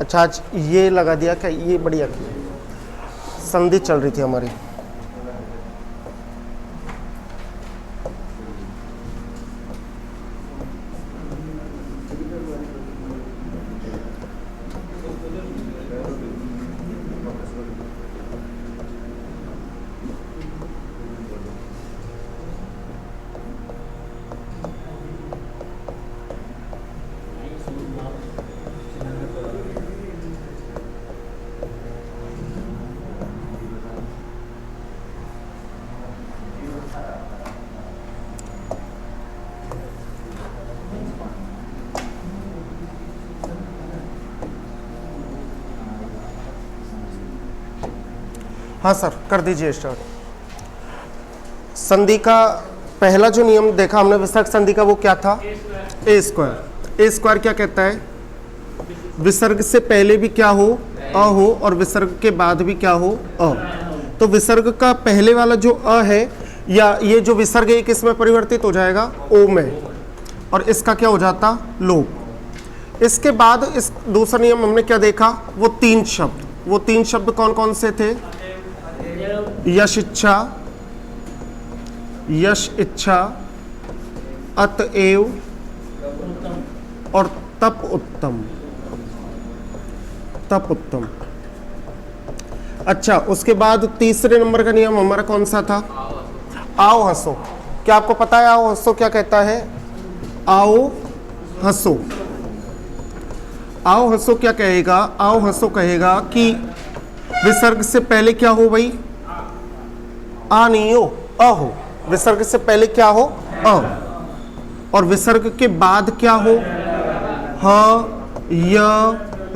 अच्छा आज ये लगा दिया क्या, ये बढ़िया की संधि चल रही थी हमारी। हाँ सर कर दीजिए स्टार्ट। संधि का पहला जो नियम देखा हमने विसर्ग संधि का, वो क्या था? ए स्क्वायर। ए स्क्वायर क्या कहता है? विसर्ग से पहले भी क्या हो? अ हो, और विसर्ग के बाद भी क्या हो? अ। तो विसर्ग का पहले वाला जो अ है, या ये जो विसर्ग है किस में परिवर्तित हो जाएगा? ओ में, और इसका क्या हो जाता? लोप। इसके बाद इस दूसरा नियम हमने क्या देखा? वो तीन शब्द कौन कौन से थे? यश इच्छा, यश इच्छा, अतएव और तप उत्तम। तप उत्तम। अच्छा, उसके बाद तीसरे नंबर का नियम हमारा कौन सा था? आओ हंसो। क्या आपको पता है आओ हंसो क्या कहता है? आओ हंसो। आओ हंसो क्या कहेगा? आओ हंसो कहेगा कि विसर्ग से पहले क्या हो भाई? आ नहीं हो, अ हो। विसर्ग से पहले क्या हो? अ। और विसर्ग के बाद क्या हो? ह, य,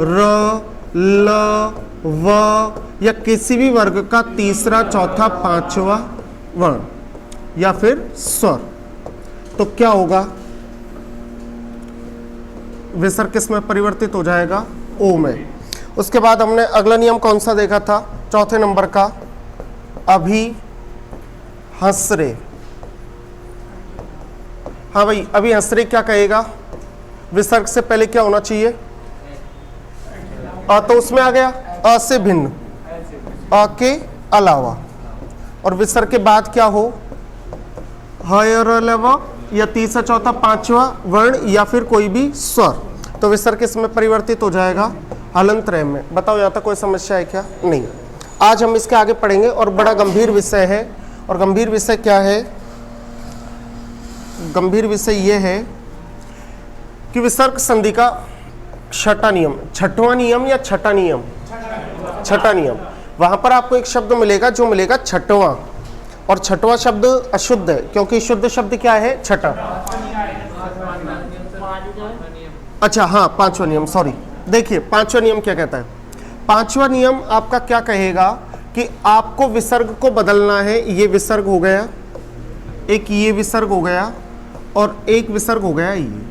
र, ल, व, या किसी भी वर्ग का तीसरा, चौथा, पांचवा वर्ण या फिर स्वर। तो क्या होगा? विसर्ग किस में परिवर्तित हो जाएगा? ओ में। उसके बाद हमने अगला नियम कौन सा देखा था? चौथे नंबर का, अभी हंस रे। हाँ भाई, अभी हंस रे क्या कहेगा? विसर्ग से पहले क्या होना चाहिए? अ, तो उसमें आ गया अ से भिन्न, अ के अलावा। और विसर्ग के बाद क्या हो? ह, य, र, ल, व, या तीसरा, चौथा, पांचवा वर्ण या फिर कोई भी स्वर। तो विसर्ग किसमें परिवर्तित हो जाएगा? हलंत रह में। बताओ यहाँ तक कोई समस्या है क्या? नहीं। आज हम इसके आगे पढ़ेंगे और बड़ा गंभीर विषय है। और गंभीर विषय क्या है? गंभीर विषय यह है कि विसर्ग संधि का छठा नियम, छठवां नियम या छठा नियम? छठा नियम। वहां पर आपको एक शब्द मिलेगा जो मिलेगा छठवां, और छठवां शब्द अशुद्ध है क्योंकि शुद्ध शब्द क्या है? छठा। अच्छा हाँ, पांचवा नियम, सॉरी। देखिए पांचवा नियम क्या कहता है? पांचवा नियम आपका क्या कहेगा कि आपको विसर्ग को बदलना है। ये विसर्ग हो गया, एक ये विसर्ग हो गया, और एक विसर्ग हो गया ये।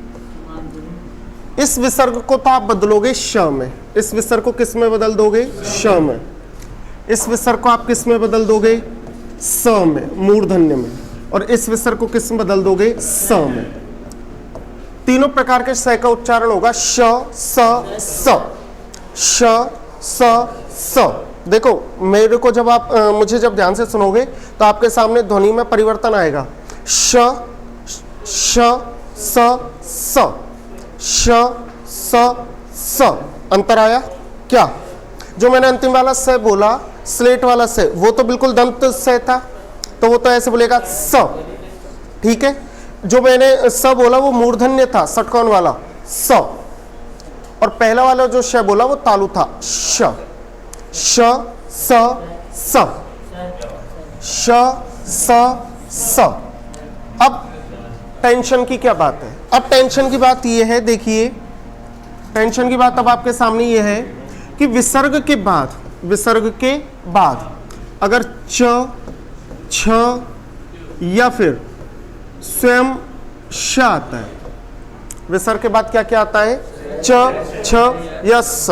इस विसर्ग को तो आप बदलोगे श में। इस विसर्ग को किस में बदल दोगे? श में। इस विसर्ग को आप किस में बदल दोगे? स में, मूर्धन्य में। और इस विसर्ग को किस में बदल दोगे? स में। तीनों प्रकार के स का उच्चारण होगा श, स, स। श, स, स। देखो मेरे को जब आप मुझे जब ध्यान से सुनोगे तो आपके सामने ध्वनि में परिवर्तन आएगा। श, श, स, स, श, स, स। अंतर आया क्या? जो मैंने अंतिम वाला स बोला, स्लेट वाला स, वो तो बिल्कुल दंत स था, तो वो तो ऐसे बोलेगा स। ठीक है। जो मैंने स बोला वो मूर्धन्य था, षटकोण वाला स। और पहला वाला जो श बोला वो तालु था, श। श, स, स, श, स, स। अब टेंशन की क्या बात है? अब टेंशन की बात ये है, देखिए टेंशन की बात अब आपके सामने ये है कि विसर्ग के बाद अगर च, छ या फिर स्वयं श आता है। विसर्ग के बाद क्या क्या आता है? च, छ या स।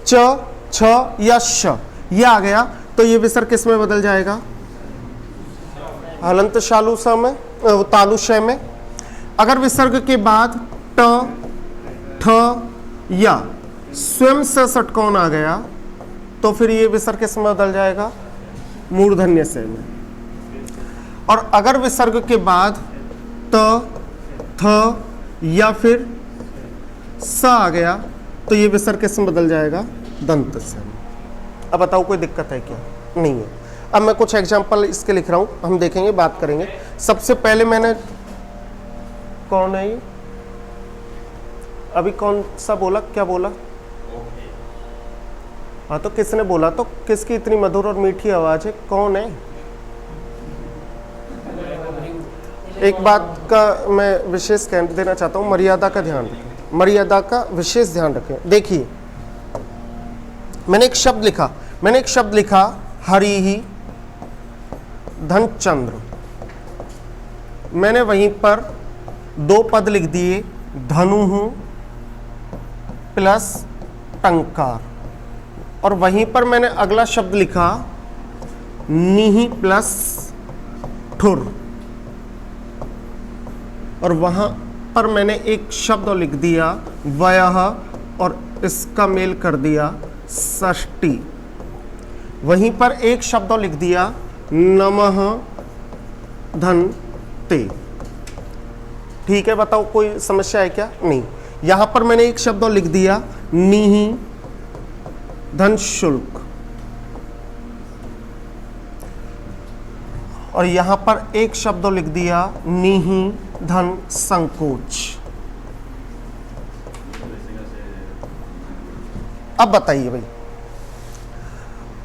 च, छ या श, ये आ गया तो ये विसर्ग किस में बदल जाएगा? हलंत शालू स में, तालु श में। अगर विसर्ग के बाद ट, ठ या स्वयं से षटकोण आ गया तो फिर ये विसर्ग किस में बदल जाएगा, मूर्धन्य से में। और अगर विसर्ग के बाद त, थ या फिर स आ गया तो ये विसर्ग किस में बदल जाएगा, दंत से। अब बताओ कोई दिक्कत है क्या, नहीं है। अब मैं कुछ एग्जांपल इसके लिख रहा हूं, हम देखेंगे, बात करेंगे। सबसे पहले मैंने, कौन है ये अभी, कौन सा बोला, क्या बोला, हाँ तो किसने बोला, तो किसकी इतनी मधुर और मीठी आवाज है, कौन है? एक बात का मैं विशेष कह देना चाहता हूं, मर्यादा का ध्यान रखें, मर्यादा का विशेष ध्यान रखें। देखिए मैंने एक शब्द लिखा, हरि ही धन चंद्र। मैंने वहीं पर दो पद लिख दिए, धनु प्लस टंकार, और वहीं पर मैंने अगला शब्द लिखा निहि प्लस ठुर, और वहां पर मैंने एक शब्द लिख दिया वयः, और इसका मेल कर दिया षष्ठी। वहीं पर एक शब्द लिख दिया नमः धन ते। ठीक है, बताओ कोई समस्या है क्या, नहीं। यहां पर मैंने एक शब्द लिख दिया निहि धन शुल्क, और यहां पर एक शब्द लिख दिया निहि धन संकोच। अब बताइए भाई,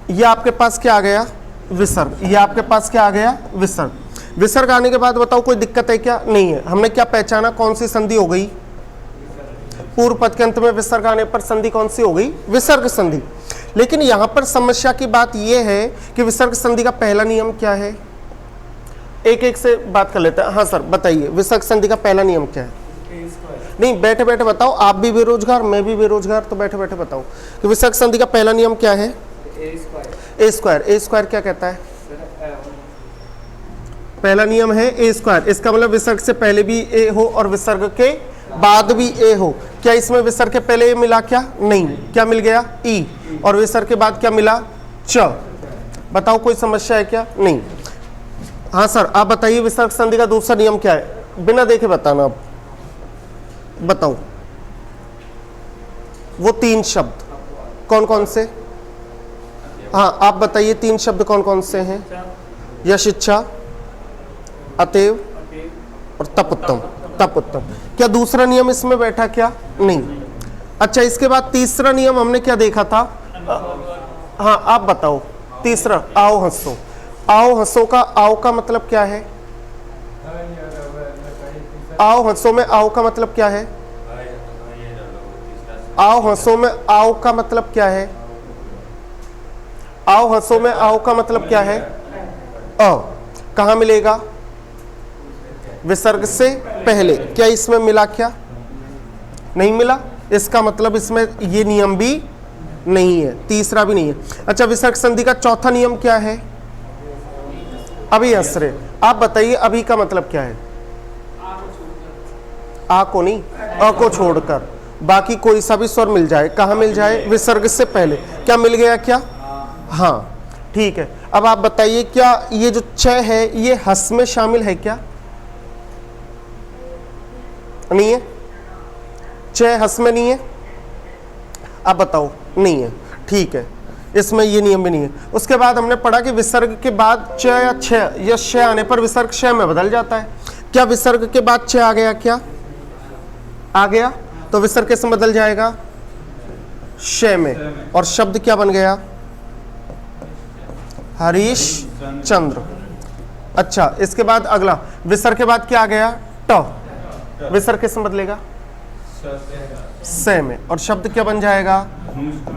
ये आपके पास क्या आ गया, विसर्ग। ये आपके पास क्या आ गया, विसर्ग। विसर्ग आने के बाद बताओ कोई दिक्कत है क्या, नहीं है। हमने क्या पहचाना, कौन सी संधि हो गई, पूर्व पद के अंत में विसर्ग आने पर संधि कौन सी हो गई, विसर्ग संधि। लेकिन यहां पर समस्या की बात यह है कि विसर्ग संधि का पहला नियम क्या है, एक एक से बात कर लेते हैं। हाँ सर बताइए, विसर्ग संधि का पहला नियम क्या है? नहीं, बैठे बैठे बताओ, आप भी बेरोजगार, मैं भी बेरोजगार, तो बैठे बैठे बताओ कि विसर्ग संधि का पहला नियम क्या है, ए स्क्वायर। ए स्क्वायर क्या कहता है, पहला नियम है ए स्क्वायर। इसका मतलब विसर्ग से पहले भी ए हो और विसर्ग के बाद भी ए हो। क्या इसमें विसर्ग के पहले ए मिला क्या, नहीं। क्या मिल गया, ई, और विसर्ग के बाद क्या मिला, च। बताओ कोई समस्या है क्या, नहीं। हाँ सर आप बताइए, विसर्ग संधि का दूसरा नियम क्या है, बिना देखे बताना। अब बताओ वो तीन शब्द कौन कौन से, हाँ आप बताइए तीन शब्द कौन कौन से हैं, यश इच्छा, अतएव और तपोत्तम। तपोत्तम। क्या दूसरा नियम इसमें बैठा क्या, नहीं। अच्छा इसके बाद तीसरा नियम हमने क्या देखा था, हाँ आप बताओ तीसरा, आओ हंसो। आओ हंसो का आओ का मतलब क्या है, आओ हंसो में आओ का मतलब क्या है, आओ हंसो में आओ का मतलब क्या है, आओ हंसो में आओ का मतलब क्या है, अ। कहां मिलेगा, विसर्ग से पहले। क्या इसमें मिला क्या, नहीं मिला। इसका मतलब इसमें ये नियम भी नहीं है, तीसरा भी नहीं है। अच्छा विसर्ग संधि का चौथा नियम क्या है, अभी आश्रय। आप बताइए अभी का मतलब क्या है, आ को नहीं, अ को छोड़कर बाकी कोई सा भी स्वर मिल जाए, कहां मिल जाए, विसर्ग से पहले। क्या मिल गया क्या, हाँ ठीक है। अब आप बताइए क्या ये जो छ है ये हस में शामिल है क्या, नहीं है, छ हस में नहीं है। आप बताओ, नहीं है, ठीक है, इसमें ये नियम भी नहीं है। उसके बाद हमने पढ़ा कि विसर्ग के बाद च या छ या श आने पर विसर्ग श में बदल जाता है। क्या विसर्ग के बाद च आ गया, क्या आ गया, तो विसर्ग किस में बदल जाएगा, श में, और शब्द क्या बन गया, हरीश चंद्र। अच्छा इसके बाद अगला, विसर्ग के बाद क्या आ गया, ट। विसर्ग किस में बदलेगा, से में, और शब्द क्या बन जाएगा,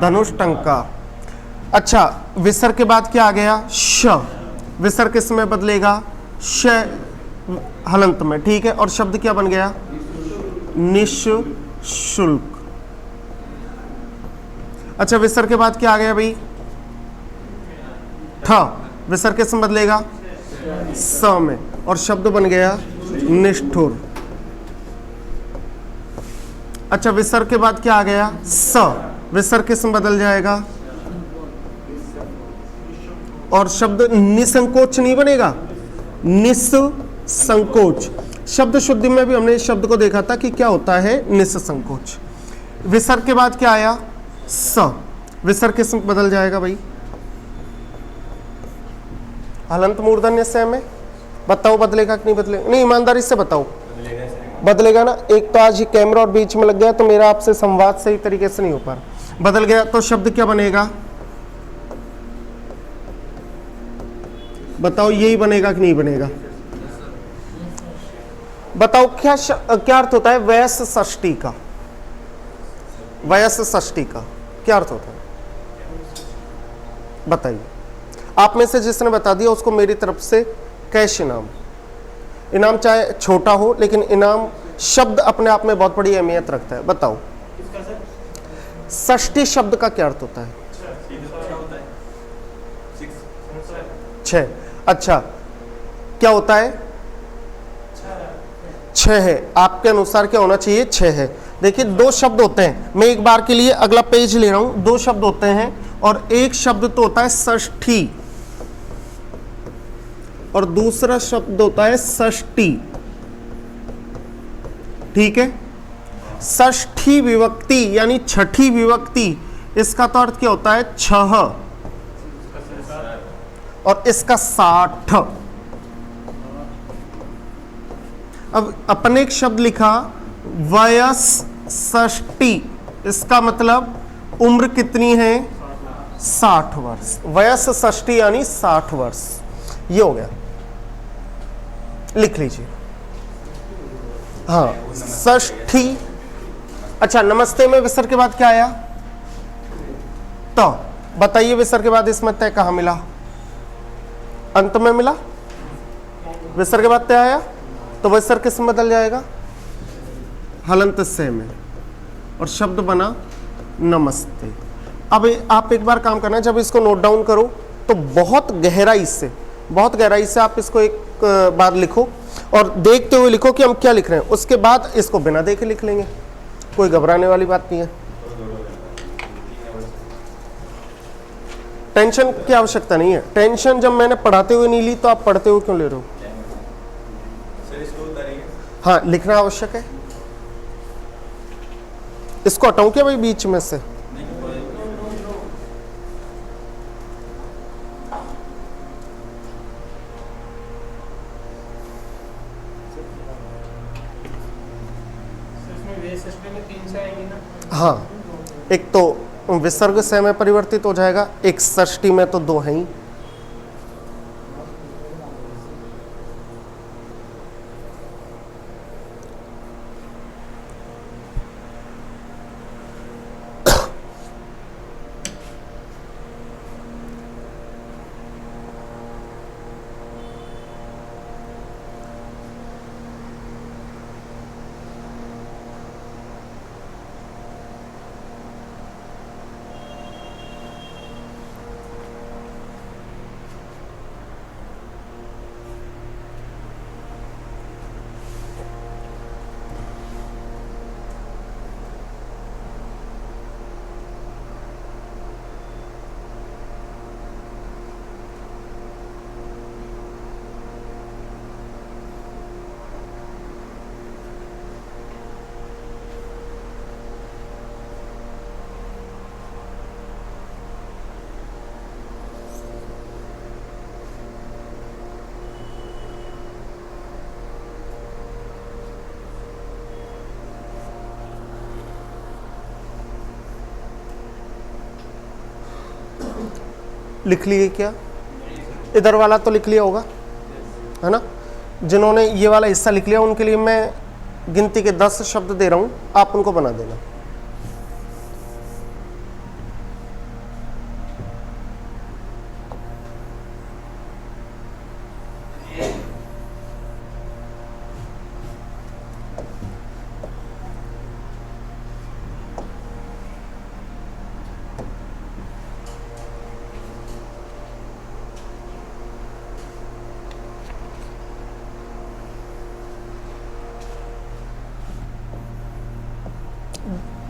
धनुष टंकार। अच्छा विसर्ग के बाद क्या आ गया, श। विसर्ग किस में बदलेगा, श हलंत में, ठीक है, और शब्द क्या बन गया, निःशुल्क। अच्छा विसर्ग के बाद क्या आ गया भाई, ठ। विसर्ग किस में बदलेगा, स में, और शब्द बन गया निष्ठुर। अच्छा विसर्ग के बाद क्या आ गया, स। विसर्ग किस में बदल जाएगा, और शब्द निसंकोच नहीं बनेगा, निस्संकोच। शब्द शुद्धि में भी हमने इस शब्द को देखा था कि क्या होता है, निस्संकोच। विसर्ग के बाद क्या आया, स। विसर्ग किस में बदल जाएगा भाई, हलंत मूर्धन्य स में। बताओ बदलेगा कि नहीं बदलेगा, नहीं ईमानदारी से बताओ, बदलेगा ना। एक तो आज ये कैमरा और बीच में लग गया तो मेरा आपसे संवाद सही तरीके से नहीं हो पा रहा। बदल गया तो शब्द क्या बनेगा, बताओ, यही बनेगा कि नहीं बनेगा, बताओ। क्या अर्थ होता है वयस्क षष्ठी का, वयस्क षष्ठी का क्या अर्थ होता है, बताइए। आप में से जिसने बता दिया उसको मेरी तरफ से कैश इनाम। इनाम चाहे छोटा हो लेकिन इनाम शब्द अपने आप में बहुत बड़ी अहमियत रखता है। बताओ षष्ठी शब्द का क्या अर्थ होता है, 6। अच्छा क्या होता है, 6 है। आपके अनुसार क्या होना चाहिए, 6 है। देखिए 2 शब्द होते हैं, मैं एक बार के लिए अगला पेज ले रहा हूं। 2 शब्द होते हैं और एक शब्द तो होता है षष्ठी और दूसरा शब्द होता है षष्ठी, ठीक है। षष्ठी विभक्ति यानी छठी विभक्ति, इसका तो अर्थ क्या होता है 6 और इसका 60। अब अपने एक शब्द लिखा वयस्ष्टि, इसका मतलब उम्र कितनी है, 60 वर्ष। वयस्ष्टि यानी 60 वर्ष, ये हो गया, लिख लीजिए। हाँ षष्ठी। अच्छा नमस्ते में विसर्ग के बाद क्या आया, तो बताइए विसर्ग के बाद इसमें तय कहाँ मिला, अंत में मिला। विसर्ग के बाद तय आया तो विसर्ग किस में बदल जाएगा, हलंत से में, और शब्द बना नमस्ते। अब आप एक बार काम करना, जब इसको नोट डाउन करो तो बहुत गहराई से आप इसको एक बार लिखो और देखते हुए लिखो कि हम क्या लिख रहे हैं। उसके बाद इसको बिना देखे लिख लेंगे, कोई घबराने वाली बात नहीं है। टेंशन की आवश्यकता नहीं है। टेंशन जब मैंने पढ़ाते हुए नहीं ली तो आप पढ़ते हुए क्यों ले रहे हो। हाँ लिखना आवश्यक है। इसको हटाऊं क्या भाई बीच में से, हाँ एक तो विसर्ग से में परिवर्तित हो जाएगा, एक षष्ठी में तो 2 है ही। लिख लिए क्या, इधर वाला तो लिख लिया होगा है ना। जिन्होंने ये वाला हिस्सा लिख लिया उनके लिए मैं गिनती के 10 शब्द दे रहा हूं, आप उनको बना देना।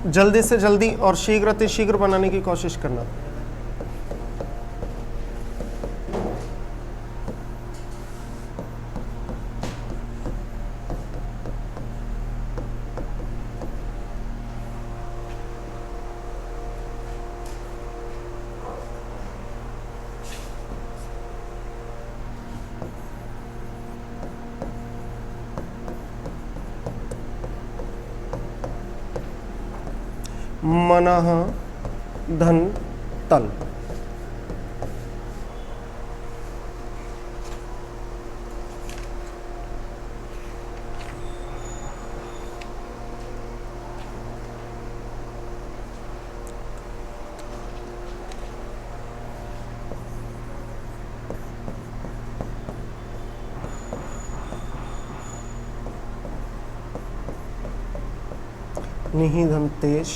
जल्दी से जल्दी और शीघ्र अतिशीघ्र बनाने की कोशिश करना। मनः धन तल। निहि धन तेज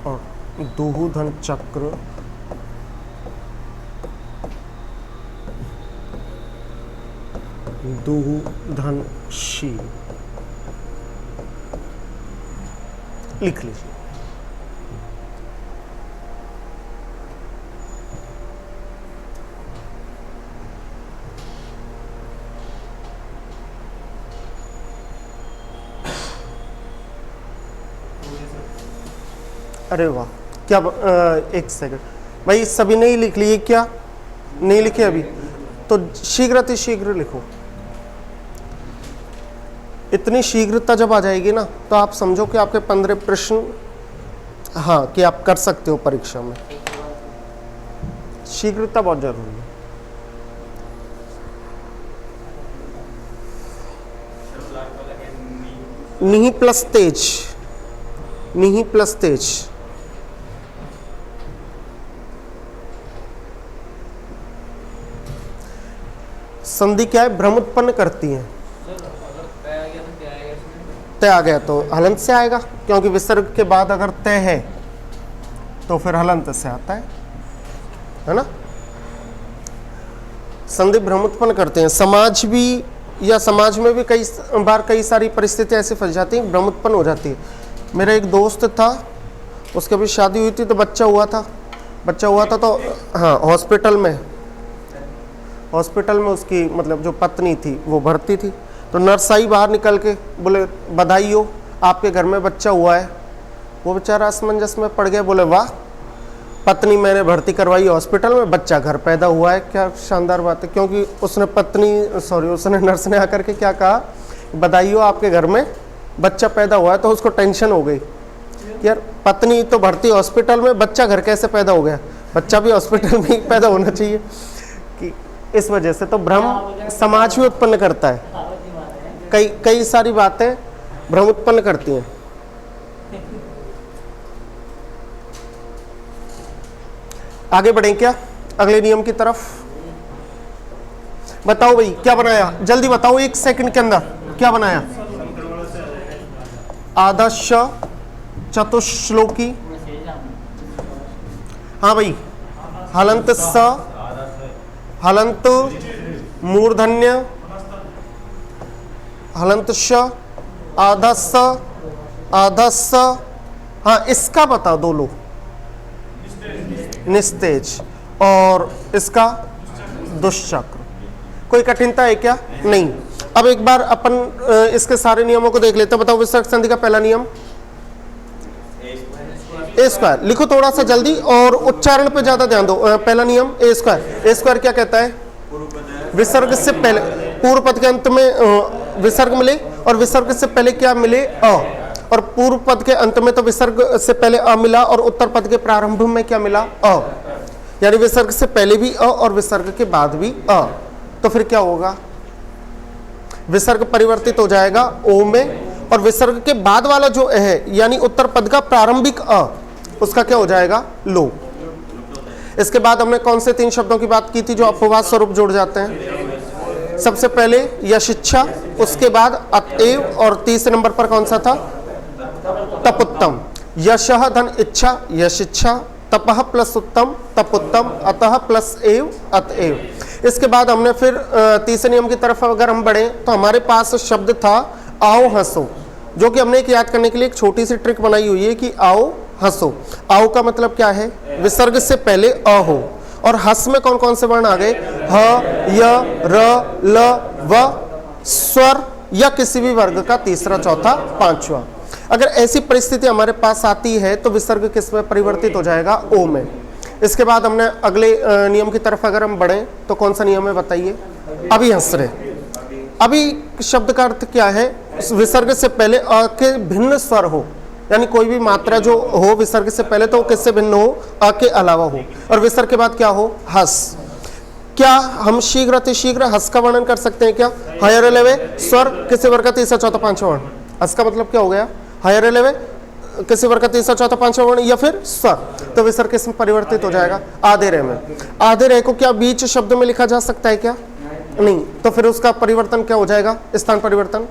और दुहु धन चक्र, दुहु धन शील। लिख लीजिए। अरे वाह, क्या एक सेकंड भाई, सभी नहीं लिख लिए क्या? नहीं लिखे अभी? तो शीघ्र अतिशीघ्र लिखो। इतनी शीघ्रता जब आ जाएगी ना, तो आप समझो कि आपके 15 प्रश्न, हाँ, कि आप कर सकते हो परीक्षा में। शीघ्रता बहुत जरूरी है। निहि प्लस तेज, निहि प्लस तेज। संधि क्या है? भ्रम उत्पन्न करती है। तय आ गया तो हलंत से आएगा, क्योंकि विसर्ग के बाद अगर तय है तो फिर हलंत से आता है ना। संधि भ्रम उत्पन्न करते हैं। समाज भी, या समाज में भी कई बार कई सारी परिस्थितियां ऐसी फंस जाती हैं, भ्रम उत्पन्न हो जाती है। मेरा एक दोस्त था, उसके अभी शादी हुई थी तो बच्चा हुआ था तो हाँ, हॉस्पिटल में उसकी मतलब जो पत्नी थी वो भर्ती थी। तो नर्स आई बाहर निकल के, बोले बधाई हो, आपके घर में बच्चा हुआ है। वो बेचारा असमंजस में पड़ गया, बोले वाह, पत्नी मैंने भर्ती करवाई हॉस्पिटल में, बच्चा घर पैदा हुआ है, क्या शानदार बात है। क्योंकि उसने नर्स ने आकर के क्या कहा, बधाई हो, आपके घर में बच्चा पैदा हुआ है। तो उसको टेंशन हो गई, यार पत्नी तो भर्ती हॉस्पिटल में, बच्चा घर कैसे पैदा हो गया? बच्चा भी हॉस्पिटल में ही पैदा होना चाहिए। कि इस वजह से तो भ्रम समाज में उत्पन्न करता है। कई सारी बातें भ्रम उत्पन्न करती हैं। आगे बढ़ें क्या अगले नियम की तरफ? बताओ भाई, क्या बनाया? जल्दी बताओ, 1 सेकंड के अंदर क्या बनाया? आदर्श चतुश्लोकी। हाँ भाई, हलंत स, हलंत मूर्धन्य, हलंत श, आधस, आधस। हाँ, इसका बता दो लोग, निस्तेज, और इसका दुष्चक्र। कोई कठिनता है क्या? नहीं। अब एक बार अपन इसके सारे नियमों को देख लेते हैं। बताओ, विसर्ग संधि का पहला नियम ए स्क्वायर। लिखो थोड़ा सा जल्दी और उच्चारण पे ज्यादा ध्यान दो। पहला नियम ए स्क्वायर। ए स्क्वायर क्या कहता है? विसर्ग से पहले पूर्व पद के अंत में विसर्ग मिले, और विसर्ग से पहले क्या मिले? अ। और पूर्व पद के अंत में तो विसर्ग से पहले अ मिला, और उत्तर पद के प्रारंभ में क्या मिला? अ। यानी विसर्ग से पहले भी अ और विसर्ग के बाद भी अ। तो फिर क्या होगा? विसर्ग परिवर्तित हो जाएगा ओ में, और विसर्ग के बाद वाला जो है यानी उत्तर पद का प्रारंभिक अ, उसका क्या हो जाएगा? लो। इसके बाद हमने कौन से 3 शब्दों की बात की थी जो अपवाद स्वरूप जुड़ जाते हैं? सबसे पहले यशिच्छा, उसके बाद अतएव, और तीसरे नंबर पर कौन सा था? तपोत्तम। यशः धन इच्छा, यशिच्छा, तपः प्लस उत्तम, तपोत्तम, अतः प्लस एव, अतएव। इसके बाद हमने फिर तीसरे नियम की तरफ अगर हम बढ़े तो हमारे पास शब्द था आओ हंसो। जो कि हमने एक याद करने के लिए एक छोटी सी ट्रिक बनाई हुई है कि आओ हंसो। आओ का मतलब क्या है, विसर्ग से पहले अ हो, और हंस में कौन कौन से वर्ण आ गए, ह, य, र, ल, व, स्वर या किसी भी वर्ग का तीसरा, चौथा, पांचवा। अगर ऐसी परिस्थिति हमारे पास आती है तो विसर्ग किस में परिवर्तित हो जाएगा, ओ में। इसके बाद हमने अगले नियम की तरफ अगर हम बढ़े तो कौन सा नियम है बताइए, अभी हंस रहे। अभी शब्द का अर्थ क्या है, विसर्ग से पहले अ के भिन्न स्वर हो, यानी कोई भी मात्रा जो हो विसर्ग से पहले तो वो किससे भिन्न हो, अ के अलावा हो, और विसर्ग के बाद क्या हो, हस। क्या हम शीघ्र अतिशीघ्र हस का वर्णन कर सकते हैं क्या, हायर लेवे स्वर किसी वर्ग का तीसरा, चौथा, पांचवा वर्ण। हस का मतलब क्या हो गया, हायर लेवे किसी वर्ग का तीसरा, चौथा, पांचवा वर्ण या फिर स्वर। तो विसर्ग किस में परिवर्तित हो जाएगा, आधे रे में। आधे रे को क्या बीच शब्द में लिखा जा सकता है क्या, नहीं। तो फिर उसका परिवर्तन क्या हो जाएगा, स्थान परिवर्तन।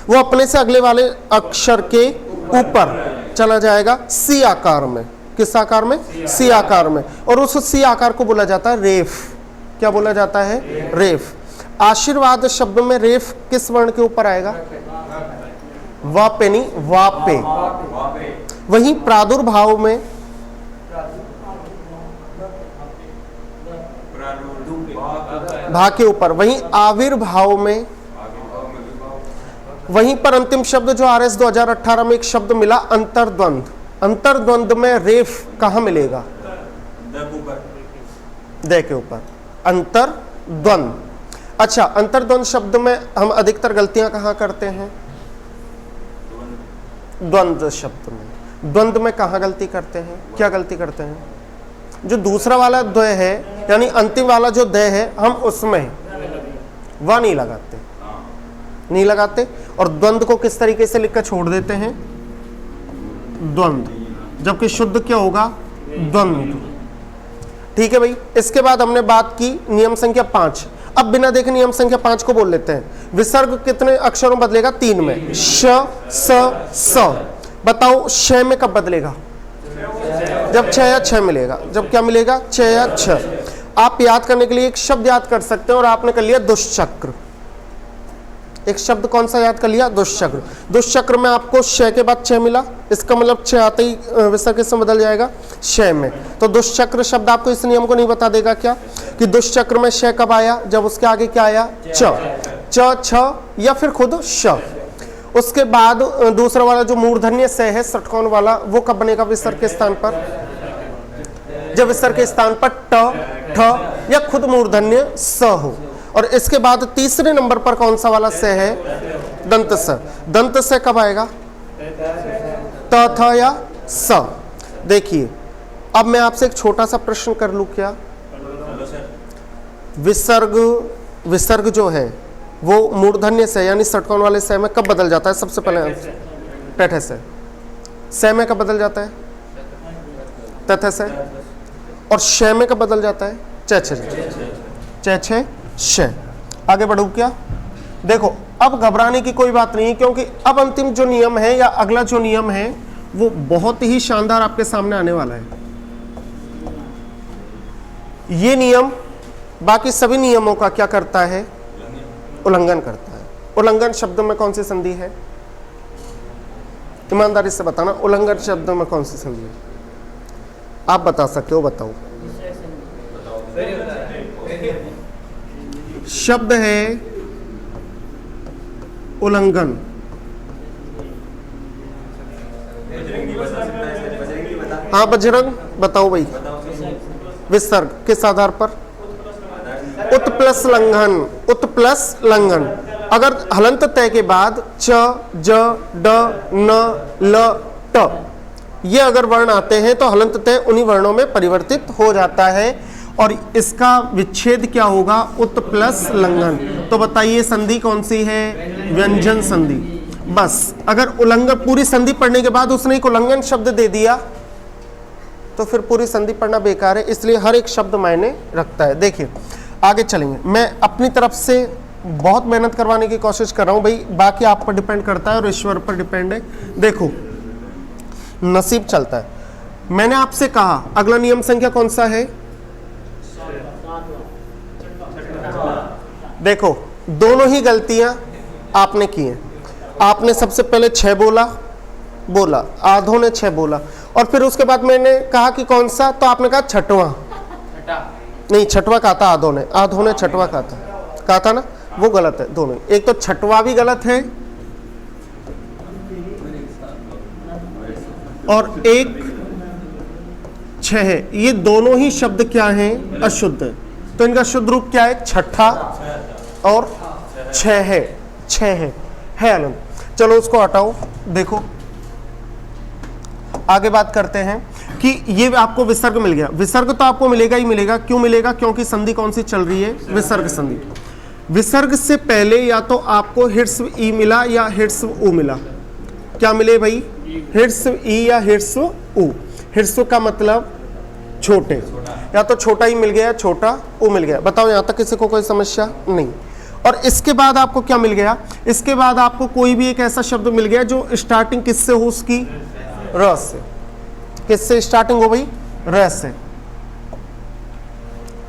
वो अपने से अगले वाले अक्षर के ऊपर चला जाएगा सी आकार में। किस आकार में, सी आकार में। और उस सी आकार को बोला जाता है रेफ। क्या बोला जाता है, रेफ। आशीर्वाद शब्द में रेफ किस वर्ण के ऊपर आएगा, वापे नहीं, वापे। वहीं प्रादुर्भाव में भा के ऊपर, वहीं आविर्भाव में, वहीं पर अंतिम शब्द जो आरएस 2018 में एक शब्द मिला अंतर्द्वंद। अंतर्द्वंद में रेफ कहां मिलेगा, दे के ऊपर, अंतर्द्वंद। अच्छा, अंतर्द्वंद शब्द में हम अधिकतर गलतियां कहां करते हैं, द्वंद्व शब्द में। द्वंद्व में कहां गलती करते हैं, क्या गलती करते हैं, जो दूसरा वाला द्वय है यानी अंतिम वाला जो दय है हम उसमें वह नहीं लगाते, नहीं लगाते। और द्वंद्व को किस तरीके से लिखकर छोड़ देते हैं, द्वंद्व, जबकि शुद्ध क्या होगा, द्वंद्व। ठीक है भाई। इसके बाद हमने बात की नियम संख्या 5। अब बिना देखे नियम संख्या 5 को बोल लेते हैं। विसर्ग कितने अक्षरों बदलेगा, 3 में, श, स। बताओ श में कब बदलेगा, जब 6 या 6 मिलेगा। जब क्या मिलेगा, 6 या 6। आप याद करने के लिए एक शब्द याद कर सकते हैं, और आपने कर लिया दुष्चक्र। एक शब्द कौन सा याद कर लिया, दुष्चक्र। दुष्चक्र में आपको श के बाद 6 मिला, इसका मतलब 6 आते ही विसर्ग किसमें बदल जाएगा, श में। तो दुष्चक्र शब्द आपको इस नियम को नहीं बता देगा क्या, कि दुष्चक्र में श कब आया, जब उसके आगे क्या आया, च, छ या फिर खुद श। उसके बाद दूसरा वाला जो मूर्धन्य स है, षटकोण वाला, वो कब बनेगा विसर्ग के स्थान पर, जब विसर्ग के स्थान पर ट, ठ या खुद मूर्धन्य स हो। और इसके बाद तीसरे नंबर पर कौन सा वाला स है, दंत स। दंत स कब आएगा, त, थ या स। देखिए अब मैं आपसे एक छोटा सा प्रश्न कर लूं क्या, विसर्ग जो है वो मूर्धन्य से यानी षटकोण वाले से में कब बदल जाता है, सबसे पहले टठ से में कब बदल जाता है, तथ से। और श में कब बदल जाता है, च, श। आगे बढ़ू क्या, देखो अब घबराने की कोई बात नहीं, क्योंकि अब अंतिम जो नियम है या अगला जो नियम है वो बहुत ही शानदार आपके सामने आने वाला है। ये नियम बाकी सभी नियमों का क्या करता है, उल्लंघन करता है। उल्लंघन शब्द में कौन सी संधि है, ईमानदारी से बताना, उल्लंघन शब्द में कौन सी संधि है, आप बता सकते हो, बताओ। शब्द है उल्लंघन। हाँ बजरंग बताओ भाई, विसर्ग किस आधार पर, उत प्लस लंघन, उत प्लस लंघन। अगर हलंत तय के बाद च, ज, ड, न, ल, ट ये अगर वर्ण आते हैं तो हलंत तय उन्हीं वर्णों में परिवर्तित हो जाता है, और इसका विच्छेद क्या होगा, उत प्लस लंघन। तो बताइए संधि कौन सी है, व्यंजन संधि। बस अगर उल्लंघन, पूरी संधि पढ़ने के बाद उसने एक उल्लंघन शब्द दे दिया तो फिर पूरी संधि पढ़ना बेकार है, इसलिए हर एक शब्द मायने रखता है। देखिए आगे चलेंगे, मैं अपनी तरफ से बहुत मेहनत करवाने की कोशिश कर रहा हूं भाई, बाकी आप पर डिपेंड करता है और ईश्वर पर डिपेंड है। देखो नसीब चलता है। मैंने आपसे कहा अगला नियम संख्या कौन सा है, देखो दोनों ही गलतियां आपने की हैं। आपने सबसे पहले 6 बोला, आधों ने 6 बोला, और फिर उसके बाद मैंने कहा कि कौन सा, तो आपने कहा छठवां। नहीं, छठवां कहा था आधों ने छठवां कहा था ना, वो गलत है दोनों। एक तो छठवां भी गलत है और एक 6 है, ये दोनों ही शब्द क्या हैं? अशुद्ध है। तो इनका शुद्ध रूप क्या है? छठा और 6 है अनंत। चलो उसको हटाओ। देखो आगे बात करते हैं कि ये आपको विसर्ग मिल गया। विसर्ग तो आपको मिलेगा ही मिलेगा। क्यों मिलेगा? क्योंकि संधि कौन सी चल रही है? विसर्ग संधि। विसर्ग से पहले या तो आपको हिर्स्व ई मिला या हिर्स्व उ मिला। क्या मिले भाई? हिर्स्व ई या हिर्स्व उ। हिर्स्व का मतलब छोटे, या तो छोटा ही मिल गया, छोटा उ मिल गया। बताओ यहां तक किसी को कोई समस्या नहीं। और इसके बाद आपको क्या मिल गया? इसके बाद आपको कोई भी एक ऐसा शब्द मिल गया जो स्टार्टिंग किससे हो? उसकी र से। किससे स्टार्टिंग हो भाई? र से।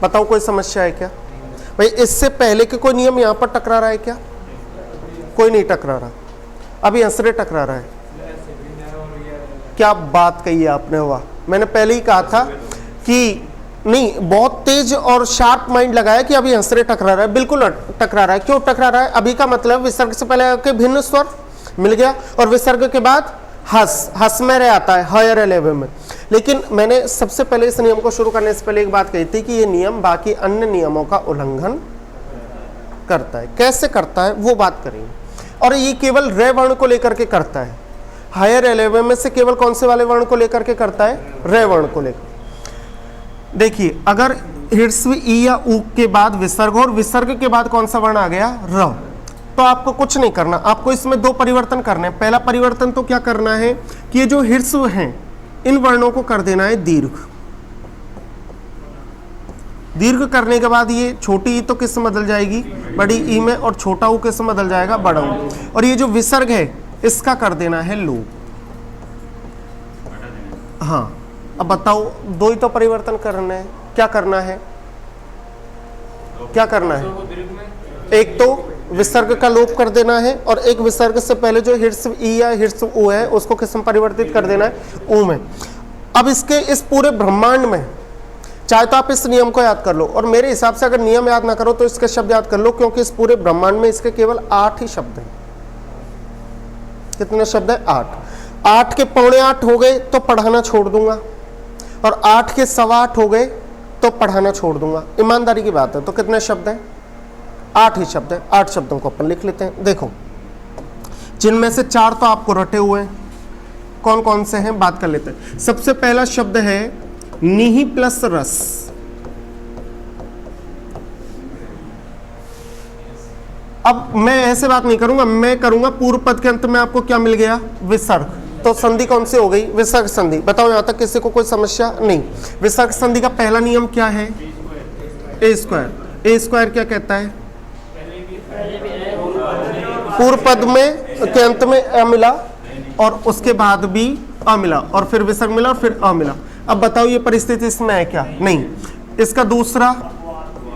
बताओ कोई समस्या है क्या भाई? इससे पहले के कोई नियम यहां पर टकरा रहा है क्या? कोई नहीं टकरा रहा। अभी हंसरे टकरा रहा है। क्या बात कही है आपने, वाह। मैंने पहले ही कहा था कि नहीं, बहुत तेज और शार्प माइंड लगाया कि अभी हंसरे टकरा रहा है। बिल्कुल टकरा रहा है। क्यों टकरा रहा है? अभी का मतलब विसर्ग से पहले के भिन्न स्वर मिल गया और विसर्ग के बाद हस में रह आता है हायर लेवल में। लेकिन मैंने सबसे पहले इस नियम को शुरू करने से पहले एक बात कही थी कि ये नियम बाकी अन्य नियमों का उल्लंघन करता है। कैसे करता है वो बात करेंगे। और ये केवल रे वर्ण को लेकर के करता है। हायर एलेवन में से केवल कौन से वाले वर्ण को लेकर के करता है? रे वर्ण को लेकर। देखिए, अगर हिर्स्व ई या उ के बाद विसर्ग और विसर्ग के बाद कौन सा वर्ण आ गया? र, तो आपको कुछ नहीं करना। आपको इसमें 2 परिवर्तन करने हैं। पहला परिवर्तन तो क्या करना है कि ये जो हिर्स्व हैं इन वर्णों को कर देना है दीर्घ। दीर्घ करने के बाद ये छोटी ई तो किस में बदल जाएगी? बड़ी ई में, और छोटा ऊ किस में बदल जाएगा? बड़ा ऊ। और ये जो विसर्ग है इसका कर देना है लोप। हाँ, अब बताओ 2 ही तो परिवर्तन करने हैं। क्या करना है? क्या करना है? एक तो विसर्ग का लोप कर देना है और एक विसर्ग से पहले जो हिर्स्व ई या हिर्स्व उ है उसको किस में परिवर्तित कर देना है? उ में। अब इसके इस पूरे ब्रह्मांड में चाहे तो आप इस नियम को याद कर लो, और मेरे हिसाब से अगर नियम याद ना करो तो इसके शब्द याद कर लो, क्योंकि इस पूरे ब्रह्मांड में इसके केवल 8 ही शब्द हैं। कितने शब्द है? 8। 8 के 7.25 हो गए तो पढ़ाना छोड़ दूंगा, और 8 के 8.25 हो गए तो पढ़ाना छोड़ दूंगा। ईमानदारी की बात है। तो कितने शब्द हैं? 8 ही शब्द है। 8 शब्दों को अपन लिख लेते हैं। देखो, जिनमें से 4 तो आपको रटे हुए हैं। कौन कौन से हैं बात कर लेते हैं। सबसे पहला शब्द है निहि प्लस रस। अब मैं ऐसे बात नहीं करूंगा, मैं करूंगा पूर्व पद के अंत में आपको क्या मिल गया? विसर्ग। तो संधि कौन सी हो गई? विसर्ग संधि। बताओ यहां तक किसी को कोई समस्या नहीं। विसर्ग संधि का पहला नियम क्या है? ए स्क्वायर। ए स्क्वायर क्या कहता है? पूर्व पद में के अंत में अ मिला और उसके बाद भी अ मिला और फिर विसर्ग मिला और फिर अ मिला। अब बताओ ये परिस्थिति इसमें है क्या? नहीं। इसका दूसरा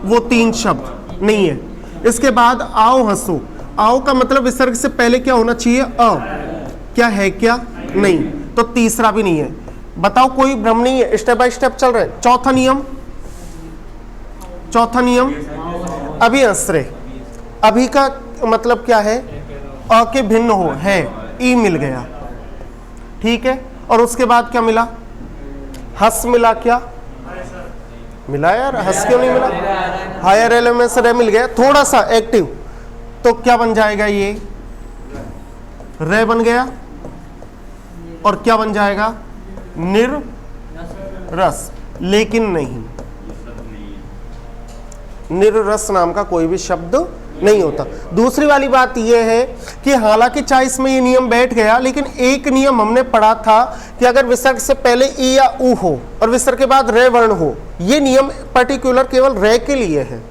वो 3 शब्द नहीं है। इसके बाद आओ हंसो। आओ का मतलब विसर्ग से पहले क्या होना चाहिए? अ। क्या है? क्या नहीं। तो तीसरा भी नहीं है। बताओ कोई भ्रम नहीं है। स्टेप बाय स्टेप चल रहे हैं। चौथा नियम अभी हंसरे। अभी का मतलब क्या है? अ के भिन्न हो है, ई मिल गया, ठीक है। और उसके बाद क्या मिला? हस मिला। क्या मिला यार? हस क्यों नहीं मिला? हायर एलिमेंट से रे मिल गया, थोड़ा सा एक्टिव। तो क्या बन जाएगा? ये रे बन गया और क्या बन जाएगा? निर्रस। लेकिन नहीं, निर्रस नाम का कोई भी शब्द नहीं होता। दूसरी वाली बात यह है कि हालांकि चाहे इसमें ये नियम बैठ गया, लेकिन एक नियम हमने पढ़ा था कि अगर विसर्ग से पहले ई या उ हो और विसर्ग के बाद रे वर्ण हो, ये नियम पर्टिकुलर केवल रे के लिए है।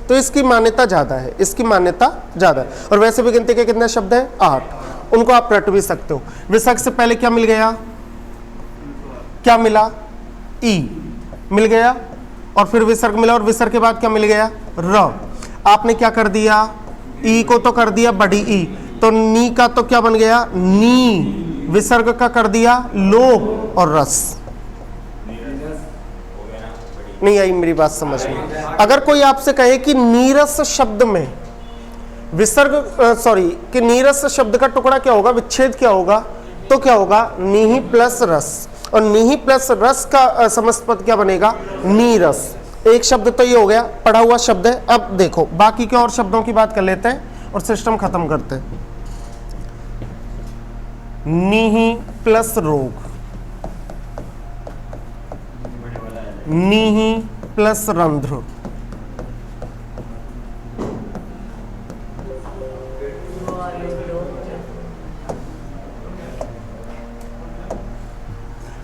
तो इसकी मान्यता ज्यादा है, इसकी मान्यता ज्यादा है। और वैसे भी गिनती के कितने शब्द हैं? 8। उनको आप रट भी सकते हो। विसर्ग से पहले क्या मिल गया? क्या मिला? ई मिल गया और फिर विसर्ग मिला और विसर्ग के बाद क्या मिल गया? र। आपने क्या कर दिया? ई को तो कर दिया बड़ी ई, तो नी का तो क्या बन गया, नी, विसर्ग का कर दिया लोप और रस। नहीं आई मेरी बात समझ में? अगर कोई आपसे कहे कि नीरस शब्द में विसर्ग कि नीरस शब्द का टुकड़ा क्या होगा, विच्छेद क्या होगा, तो क्या होगा, नीही प्लस रस, और नीही प्लस रस का समस्त पद क्या बनेगा, नीरस। एक शब्द तो ये हो गया, पढ़ा हुआ शब्द है। अब देखो बाकी के और शब्दों की बात कर लेते हैं और सिस्टम खत्म करते हैं। नीही प्लस रोग, नीही प्लस रंध्र,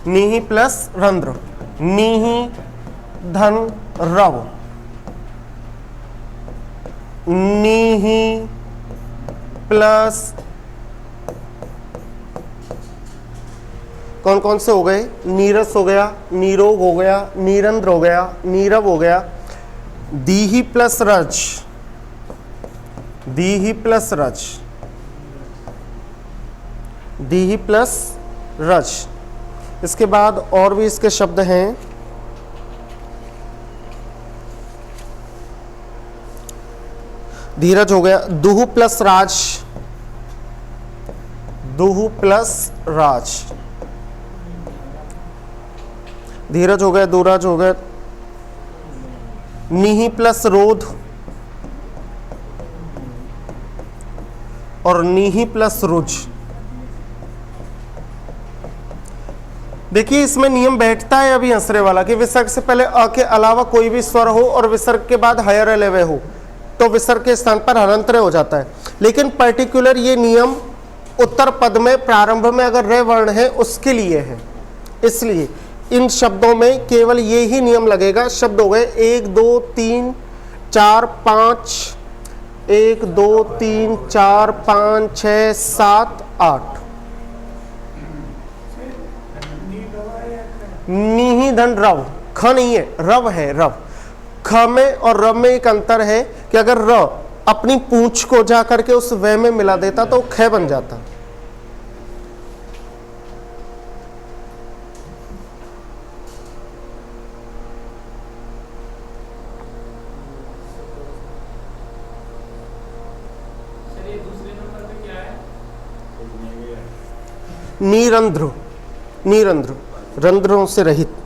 नीही प्लस रंध्र, नीही धन रव, नीही प्लस कौन कौन से हो गए, नीरस हो गया, नीरोग हो गया, नीरंध्र हो गया, नीरव हो गया, दीही प्लस रज, दीही प्लस रज, दीही प्लस रज। इसके बाद और भी इसके शब्द हैं, धीरज हो गया, दुहु प्लस राज, दुहु प्लस राज, धीरज हो गया, दुराज हो गया, नीही प्लस रोध और नीही प्लस रुज। देखिए इसमें नियम बैठता है अभी हंसरे वाला कि विसर्ग से पहले अ के अलावा कोई भी स्वर हो और विसर्ग के बाद हयर एलेवे हो तो विसर्ग के स्थान पर हरंतरे हो जाता है। लेकिन पर्टिकुलर ये नियम उत्तर पद में प्रारंभ में अगर रे वर्ण है उसके लिए है, इसलिए इन शब्दों में केवल ये ही नियम लगेगा। शब्द हो गए 1 2 3 4 5, 1 2 3 4 5 6 7 8। नीही धन रव, ख नहीं है, रव है, रव। ख में और रव में एक अंतर है कि अगर र अपनी पूंछ को जा करके उस व में मिला देता तो ख बन जाता। नीरंध्र, नीरंध्र, रंध्रों से रहित।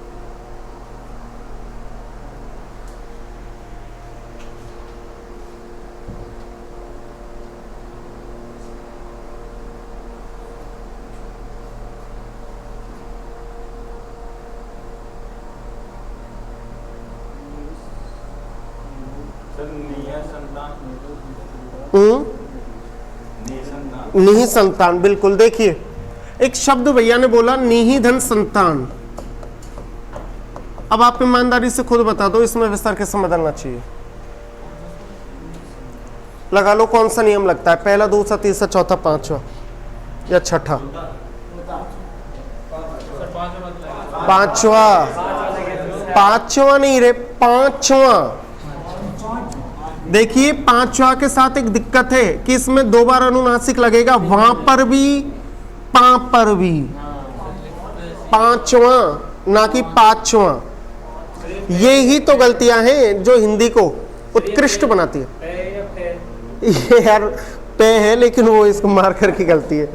निहि संतान, बिल्कुल। देखिए एक शब्द भैया ने बोला निहि धन संतान। अब आप ईमानदारी से खुद बता दो इसमें विस्तार कैसे बदलना चाहिए। लगा लो कौन सा नियम लगता है, पहला, दूसरा, तीसरा, चौथा, पांचवा या छठा? पांचवा, पांचवा नहीं रे, पांचवा। देखिए पांचवा के साथ एक दिक्कत है कि इसमें 2 बार अनुनासिक लगेगा, वहां पर भी पा पर भी, पांचवा ना कि पांचवा। ये ही तो गलतियां हैं जो हिंदी को उत्कृष्ट बनाती है। ये यार पे है लेकिन वो इसको मार कर की गलती है,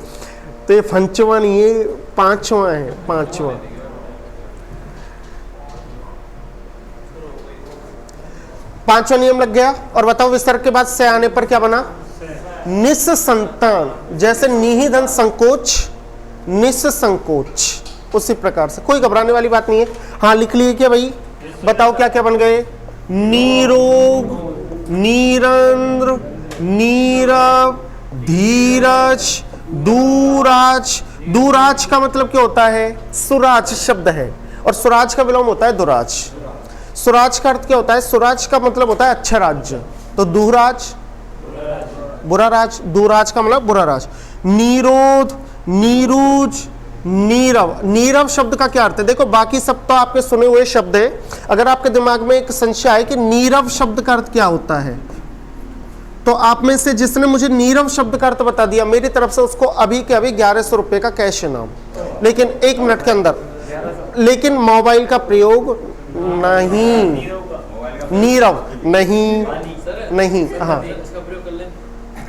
तो ये पंचवा नहीं है, पांचवा है, पांचवा। पांचवा नियम लग गया। और बताओ विसर्ग के बाद से आने पर क्या बना? निस संतान। जैसे निहि धन संकोच, निस संकोच, उसी प्रकार से कोई घबराने वाली बात नहीं है। हाँ लिख लिए क्या भाई? बताओ क्या क्या बन गए? नीरोग, नीरंध्र, नीरव, धीरज, दूराज। दूराज का मतलब क्या होता है? सुराज शब्द है और सुराज का विलोम होता है दुराज। सुराज का अर्थ क्या होता है? सुराज का मतलब होता है अच्छा राज्य, तो दूराज बुरा राज, दूराज का मतलब बुरा राज। नीरोध, नीरूज, नीरव। नीरव शब्द का क्या अर्थ है? देखो बाकी सब तो आपके सुने हुए शब्द है, अगर आपके दिमाग में एक संशय है कि नीरव शब्द का अर्थ क्या होता है, तो आप में से जिसने मुझे नीरव शब्द का अर्थ बता दिया, मेरी तरफ से उसको अभी के अभी 1100 रुपए का कैश इनाम, लेकिन 1 मिनट के अंदर। लेकिन मोबाइल का प्रयोग नहीं, नीरव नहीं, नहीं, हाँ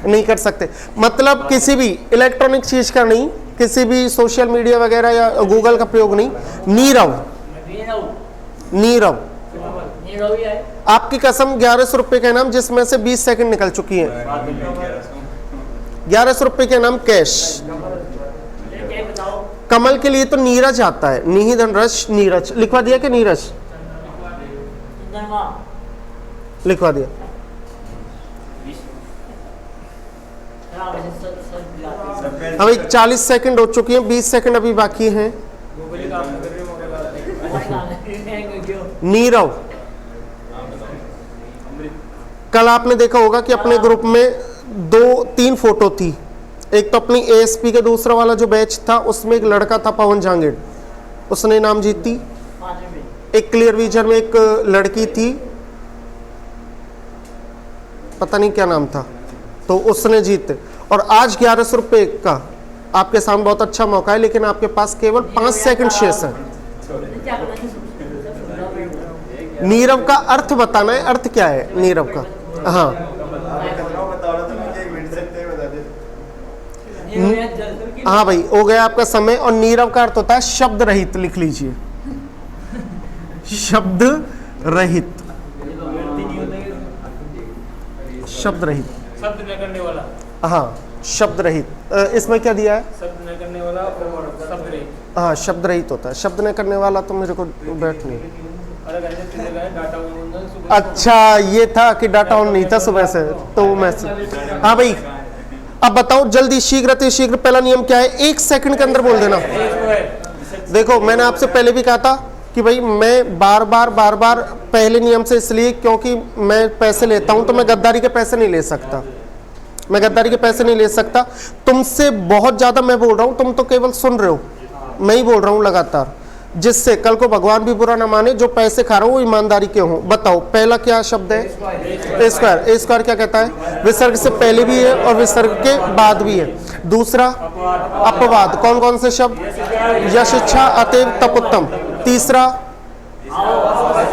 नहीं कर सकते। मतलब किसी भी इलेक्ट्रॉनिक चीज का नहीं, किसी भी सोशल मीडिया वगैरह या गूगल का प्रयोग नहीं। नीरव, नीरव, आपकी कसम 1100 रुपए का इनाम, जिसमें से 20 सेकंड निकल चुकी है। 1100 रुपए के इनाम कैश। कमल के लिए तो नीरज आता है, निहि धन रस नीरज। लिखवा दिया कि नीरज लिखवा दिया। अभी 40 सेकंड हो चुकी हैं, 20 सेकंड अभी बाकी हैं। नीरव, कल आपने देखा होगा कि अपने ग्रुप में 2-3 फोटो थी। एक तो अपनी एएसपी के दूसरा वाला जो बैच था, उसमें एक लड़का था पवन झांगेड़, उसने इनाम जीती। एक क्लियर विजन में एक लड़की थी, पता नहीं क्या नाम था, तो उसने जीते। और आज 1100 रुपए का आपके सामने बहुत अच्छा मौका है, लेकिन आपके पास केवल 5 सेकंड शेष है। नीरव का अर्थ बताना है, अर्थ क्या है नीरव का? हाँ, हाँ भाई हो गया आपका समय। और नीरव का अर्थ होता है शब्द रहित, लिख लीजिए, शब्द रहित, शब्द रहित, शब्द न करने वाला। हाँ शब्द रहित। इसमें क्या दिया है? शब्द न करने वाला और शब्द रहित। हाँ शब्द रहित होता है। शब्द न करने वाला तो मेरे को बैठ नहीं। अच्छा ये था कि डाटा ऑन नहीं था सुबह से, तो मैसेज। हाँ भाई अब बताओ जल्दी, शीघ्र अति शीघ्र। पहला नियम क्या है? 1 सेकंड के अंदर बोल देना। देखो मैंने आपसे पहले भी कहा था कि भाई मैं बार बार पहले नियम से, इसलिए क्योंकि मैं पैसे लेता हूं, तो मैं गद्दारी के पैसे नहीं ले सकता, मैं गद्दारी के पैसे नहीं ले सकता। तुमसे बहुत ज्यादा मैं बोल रहा हूं, तुम तो केवल सुन रहे हो, मैं ही बोल रहा हूं लगातार, जिससे कल को भगवान भी बुरा ना माने। जो पैसे खा रहा हूं वो ईमानदारी के हों। बताओ पहला क्या शब्द है? ए स्क्वायर। ए स्क्वायर क्या कहता है? विसर्ग से पहले भी है और विसर्ग के बाद भी है। दूसरा अपवाद। कौन कौन से शब्द? यश, इच्छा, अतएव, तपोत्तम। तीसरा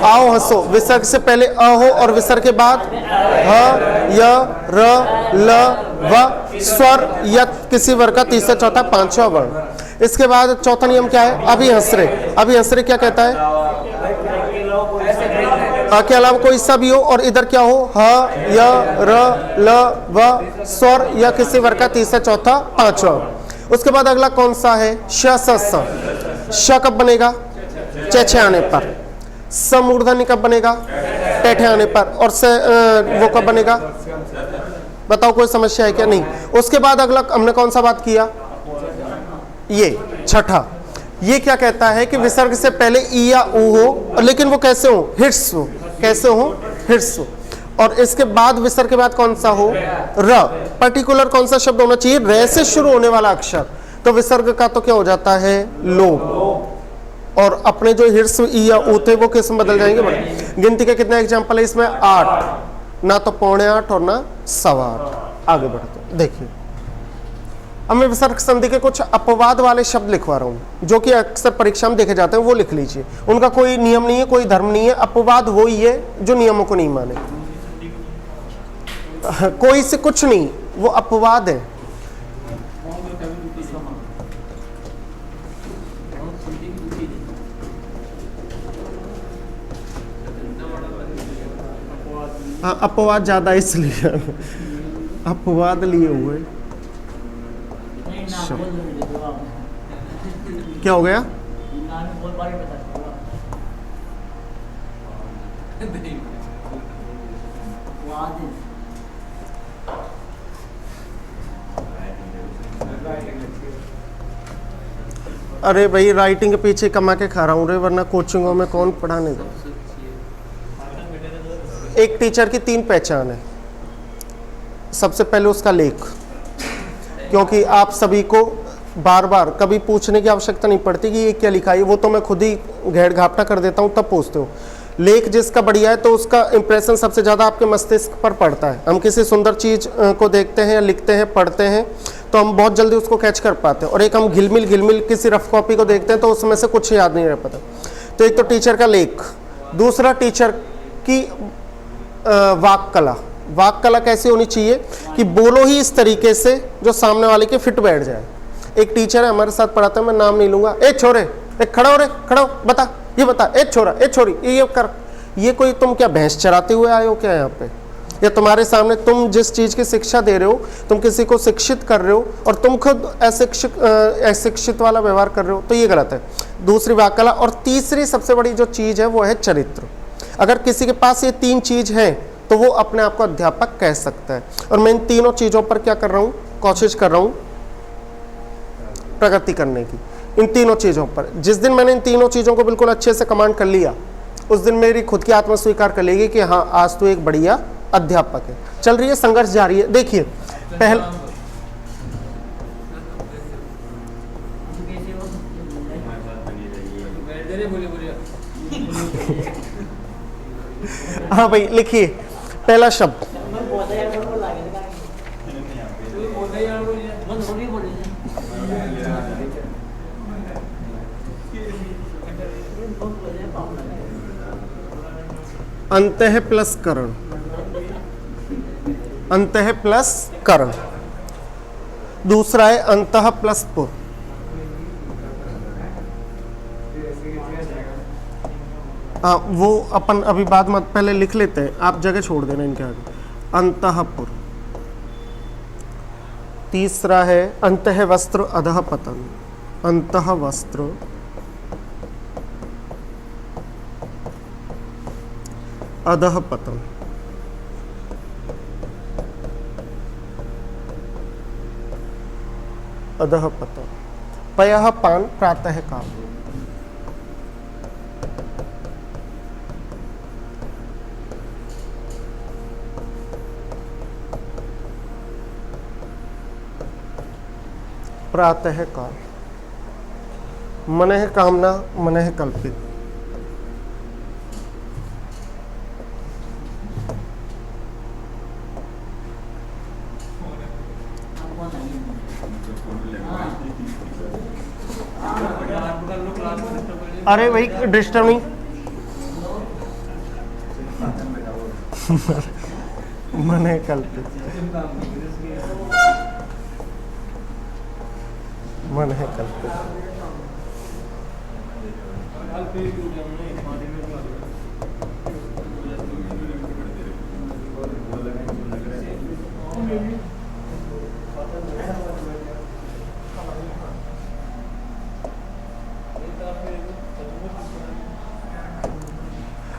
आओ हंसो, विसर्ग से पहले अ हो और विसर्ग के बाद ह, य, र, ल, व, स्वर या किसी वर्ग का तीसरा, चौथा, पांचवा वर्ण। इसके बाद चौथा नियम क्या है? अभिहस्रे। अभिहस्रे क्या कहता है? के अलावा कोई सा भी हो और इधर क्या हो? ह, य, र, ल, व, स्वर या किसी वर्ग का तीसरा, चौथा, पांचवा। उसके बाद अगला कौन सा है? श, स। श कब बनेगा? चेछे आने पर। स मूर्धन्य कब बनेगा? टेठे आने पर। और वो कब बनेगा? बताओ कोई समस्या है क्या? नहीं। उसके बाद अगला हमने कौन सा बात किया? ये छठा। ये क्या कहता है कि विसर्ग से पहले ई या ऊ हो, लेकिन वो कैसे हो? हिट्स हो। कैसे हो? हिट्स हो। और इसके बाद विसर्ग के बाद कौन सा हो? र। पर्टिकुलर कौन सा शब्द होना चाहिए? रे से शुरू होने वाला अक्षर। तो विसर्ग का तो क्या हो जाता है? लोप। और अपने जो हिट्स ई या ऊ थे वो किस में बदल जाएंगे? गिनती के कितने एग्जाम्पल है इसमें? 8। ना तो 8.25 और ना 8.25। आगे बढ़ते देखिए। अब मैं विसर्ग संधि के कुछ अपवाद वाले शब्द लिखवा रहा हूं, जो कि अक्सर परीक्षा में देखे जाते हैं, वो लिख लीजिए। उनका कोई नियम नहीं है, कोई धर्म नहीं है। अपवाद वो ही है जो नियमों को नहीं माने। कोई से कुछ नहीं, वो अपवाद है। हाँ अपवाद ज्यादा इसलिए अपवाद लिए हुए। क्या हो गया? अरे भाई राइटिंग के पीछे कमा के खा रहा हूँ रे, वरना कोचिंगों में कौन पढ़ाने दे। एक टीचर की 3 पहचान है। सबसे पहले उसका लेख, क्योंकि आप सभी को बार बार कभी पूछने की आवश्यकता नहीं पड़ती कि ये क्या लिखा है, वो तो मैं खुद ही घेड़ घापटा कर देता हूँ, तब पूछते हो। लेख जिसका बढ़िया है तो उसका इंप्रेशन सबसे ज़्यादा आपके मस्तिष्क पर पड़ता है। हम किसी सुंदर चीज़ को देखते हैं या लिखते हैं, पढ़ते हैं तो हम बहुत जल्दी उसको कैच कर पाते हैं, और एक हम घिलमिल किसी रफ कॉपी को देखते हैं तो उसमें से कुछ याद नहीं रह पाता। तो एक तो टीचर का लेख, दूसरा टीचर की वाक कला। वाक कला कैसी होनी चाहिए कि बोलो ही इस तरीके से जो सामने वाले के फिट बैठ जाए। एक टीचर है हमारे साथ पढ़ाता है, मैं नाम नहीं लूंगा, ए छोरे, एक खड़ा हो रे, खड़ा हो, बता, ये बता, ए छोरा, ए छोरी, ये कर। ये कोई तुम क्या भैंस चराते हुए आए हो क्या यहाँ पे? या तुम्हारे सामने तुम जिस चीज़ की शिक्षा दे रहे हो, तुम किसी को शिक्षित कर रहे हो और तुम खुद अशिक्षित वाला व्यवहार कर रहे हो, तो ये गलत है। दूसरी वाक कला। और तीसरी सबसे बड़ी जो चीज़ है वो है चरित्र। अगर किसी के पास ये 3 चीज़ है तो वो अपने आप को अध्यापक कह सकता है। और मैं इन तीनों चीज़ों पर क्या कर रहा हूँ, कोशिश कर रहा हूँ प्रगति करने की, इन तीनों चीज़ों पर। जिस दिन मैंने इन तीनों चीज़ों को बिल्कुल अच्छे से कमांड कर लिया, उस दिन मेरी खुद की आत्मा स्वीकार कर लेगी कि हाँ, आज तो एक बढ़िया अध्यापक है। चल रही है, संघर्ष जारी है। देखिए पहले हाँ भाई, लिखिए पहला शब्द अंतः प्लस करण। अंतः प्लस करण। दूसरा है अंतः प्लस पुर। वो अपन अभी बाद में पहले लिख लेते हैं, आप जगह छोड़ देना इनके आगे। अंतःपुर। तीसरा है अंतः वस्त्र अधः पतन। अंतः वस्त्र अधः पतन। अधः पतन। पयः पान प्रातः काल। प्रातः काल। मनः कामना मनः कल्पित। अरे भाई डिस्टर्ब नहीं। मनः कल्पित। मन है कल्पित।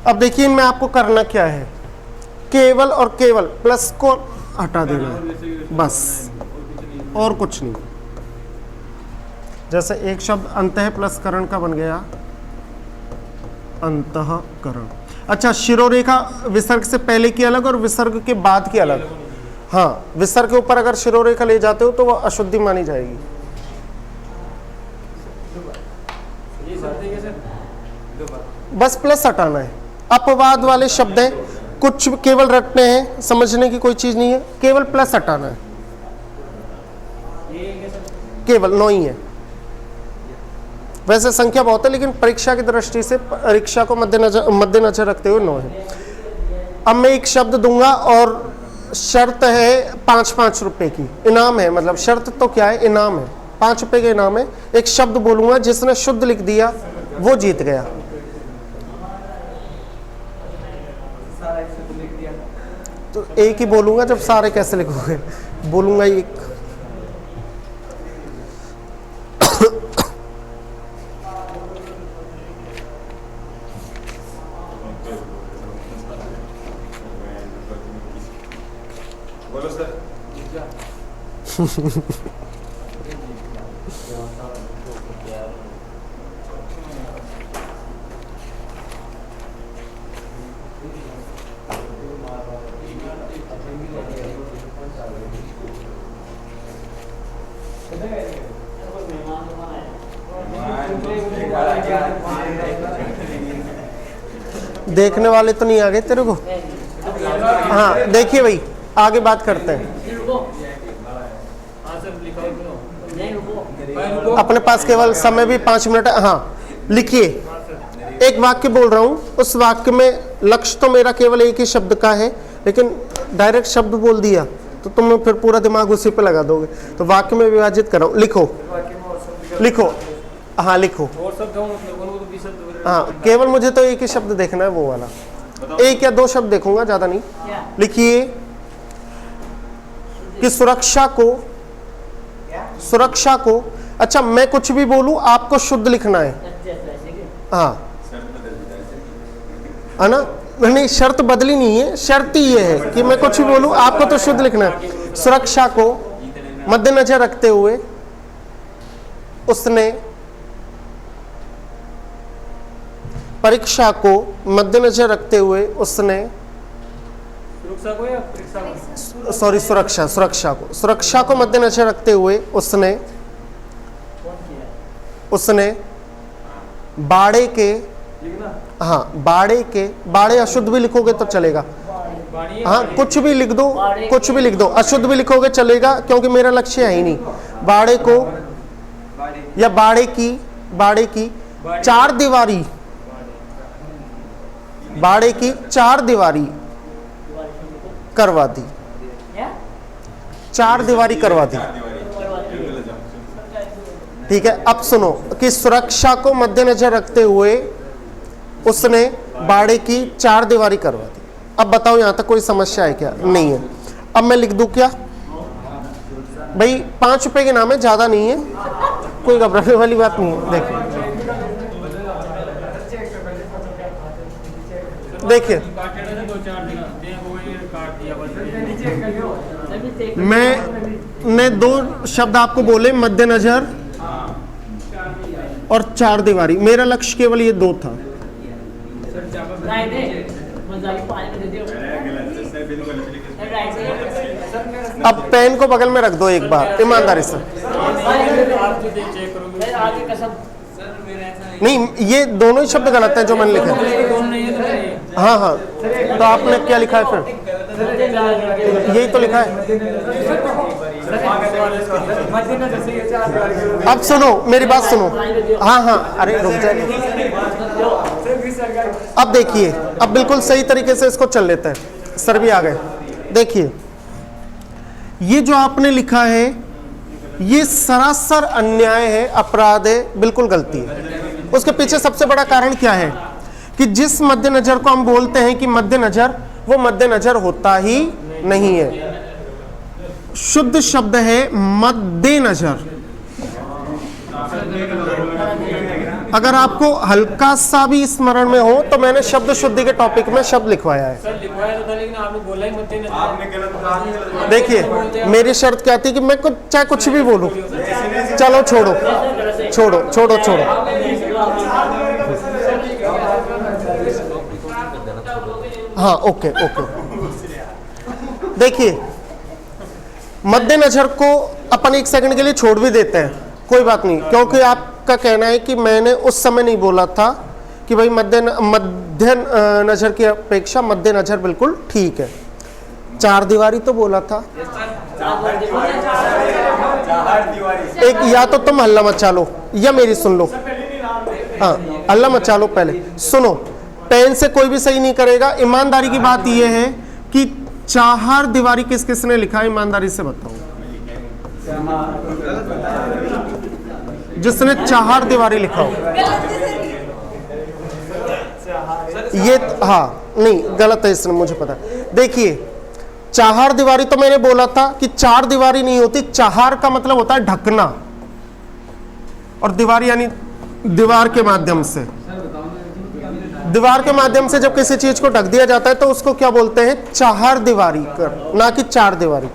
अब देखिए इनमें आपको करना क्या है, केवल और केवल प्लस को हटा देना है बस, और कुछ नहीं। जैसे एक शब्द अंतः प्लस करण का बन गया अंतःकरण। अच्छा, शिरोरेखा विसर्ग से पहले की अलग और विसर्ग के बाद की अलग। हाँ, विसर्ग के ऊपर अगर शिरोरेखा ले जाते हो तो वह अशुद्धि मानी जाएगी। बस प्लस हटाना है। अपवाद वाले शब्द हैं, कुछ केवल रटने हैं, समझने की कोई चीज नहीं है, केवल प्लस हटाना है। केवल 9 ही है। वैसे संख्या बहुत है लेकिन परीक्षा की दृष्टि से परीक्षा को मद्देनजर रखते हुए 9 है। अब मैं एक शब्द दूंगा और शर्त है 5-5 रुपए की इनाम है। मतलब शर्त तो क्या है, इनाम है, 5 रुपए का इनाम है। एक शब्द बोलूंगा, जिसने शुद्ध लिख दिया वो जीत गया। तो एक ही बोलूंगा, जब सारे कैसे लिखोगे, बोलूंगा एक। बोलो सर। देखने वाले तो नहीं आ गए तेरे को? हाँ देखिए भाई, आगे बात करते हैं। हाँ सर लिखा है। अपने पास केवल समय भी 5 मिनट है। हाँ लिखिए, एक वाक्य बोल रहा हूं, उस वाक्य में लक्ष्य तो मेरा केवल एक ही शब्द का है, लेकिन डायरेक्ट शब्द बोल दिया तो तुम फिर पूरा दिमाग उसी पे लगा दोगे। तो वाक्य में विभाजित करो, लिखो लिखो। हाँ लिखो। और शब्द हो मतलब बोलो तो 20 शब्द। हाँ केवल मुझे तो एक ही शब्द देखना है, वो वाला। एक या दो शब्द देखूंगा, ज्यादा नहीं। लिखिए कि सुरक्षा को, अच्छा मैं कुछ भी बोलूं आपको शुद्ध लिखना है। हाँ है ना? नहीं शर्त बदली नहीं है, शर्त ही ये है कि मैं कुछ भी बोलूं आपको तो शुद्ध लिखना है। सुरक्षा को मद्देनजर रखते हुए उसने, परीक्षा को मद्देनजर रखते हुए उसने, सुरक्षा को या परीक्षा को? सॉरी सुरक्षा को मद्देनजर रखते हुए उसने बाड़े के, लिखना हाँ बाड़े अशुद्ध भी लिखोगे तो चलेगा। बाड़ी हाँ कुछ भी लिख दो, कुछ भी लिख दो, अशुद्ध भी लिखोगे चलेगा, क्योंकि मेरा लक्ष्य है ही नहीं। बाड़े को या बाड़े की चार दीवारी, बाड़े की चार दीवारी करवा दी, चार दीवारी करवा दी। ठीक है, अब सुनो कि सुरक्षा को मद्देनजर रखते हुए उसने बाड़े की चार दीवारी करवा दी। अब बताओ यहां तक कोई समस्या है क्या? नहीं है। अब मैं लिख दूं क्या भाई? 5 रुपए के नाम है, ज्यादा नहीं है, कोई घबराने वाली बात नहीं है। देखिए काटे थे 2-4 दिन देखो ये काट दिया बस। मैंने 2 शब्द आपको बोले, मद्देनजर और चार दीवारी। मेरा लक्ष्य केवल ये 2 था। अब पेन को बगल में रख दो एक बार, ईमानदारी से। आप जो चेक करोगे आगे कसम नहीं, ये दोनों ही शब्द गलत हैं जो मैंने लिखे हैं। दोनों नहीं है तो नहीं है। हाँ हाँ, तो आपने क्या लिखा है फिर? यही तो लिखा है। अब सुनो मेरी बात सुनो। हाँ हाँ, अरे रुक जाइए। अब देखिए, अब बिल्कुल सही तरीके से इसको चल लेते हैं। सर भी आ गए। देखिए ये जो आपने लिखा है ये सरासर अन्याय है, अपराध है, बिल्कुल गलती है। उसके पीछे सबसे बड़ा कारण क्या है कि जिस मद्देनजर को हम बोलते हैं कि मद्देनजर, वो मद्देनजर होता ही नहीं है। शुद्ध शब्द है मद्देनजर। अगर आपको हल्का सा भी स्मरण में हो तो मैंने शब्द शुद्धि के टॉपिक में शब्द लिखवाया है। सर लिखवाया तो था लेकिन आपने बोला ही मत। आपने गलत कहा। देखिए मेरी शर्त क्या थी कि मैं चाहे कुछ भी बोलूं। चलो छोड़ो छोड़ो छोड़ो छोड़ो। हाँ ओके ओके। देखिए मद्देनजर को अपन 1 सेकंड के लिए छोड़ भी देते हैं, कोई बात नहीं, क्योंकि आपका कहना है कि मैंने उस समय नहीं बोला था कि भाई मध्य नजर की अपेक्षा मद्देनजर बिल्कुल ठीक है। चार दीवारी तो बोला था। एक या तो तुम हल्ला मचा लो या मेरी सुन लो। हाँ हल्ला मचा लो, पहले सुनो। पेन से कोई भी सही नहीं करेगा। ईमानदारी की बात यह है कि चार दीवारी किस किसने लिखा है? ईमानदारी से बताओ। जिसने चार दीवारी लिखा हो ये, हाँ नहीं गलत है, इसने मुझे पता। देखिए चार दीवारी तो मैंने बोला था कि चार दीवारी नहीं होती। चार का मतलब होता है ढकना, और दीवार यानी दीवार के माध्यम से। दीवार के माध्यम से जब किसी चीज को ढक दिया जाता है तो उसको क्या बोलते हैं? चार दीवारी कर, ना कि चार दीवारी।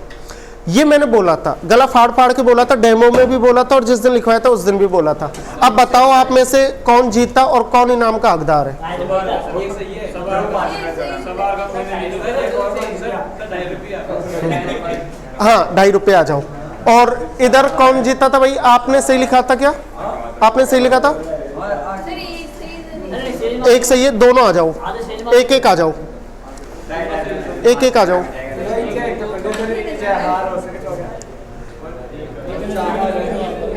ये मैंने बोला था, गला फाड़ फाड़ के बोला था, डेमो में भी बोला था, और जिस दिन लिखवाया था उस दिन भी बोला था। अब बताओ आप में से कौन जीता और कौन इनाम का हकदार है? हाँ 2.5 रुपये आ जाओ। और इधर कौन जीता था भाई? आपने सही लिखा था क्या? आपने सही लिखा था? एक सही है, दोनों आ जाओ। एक एक आ जाओ, एक एक आ जाओ। लेकिन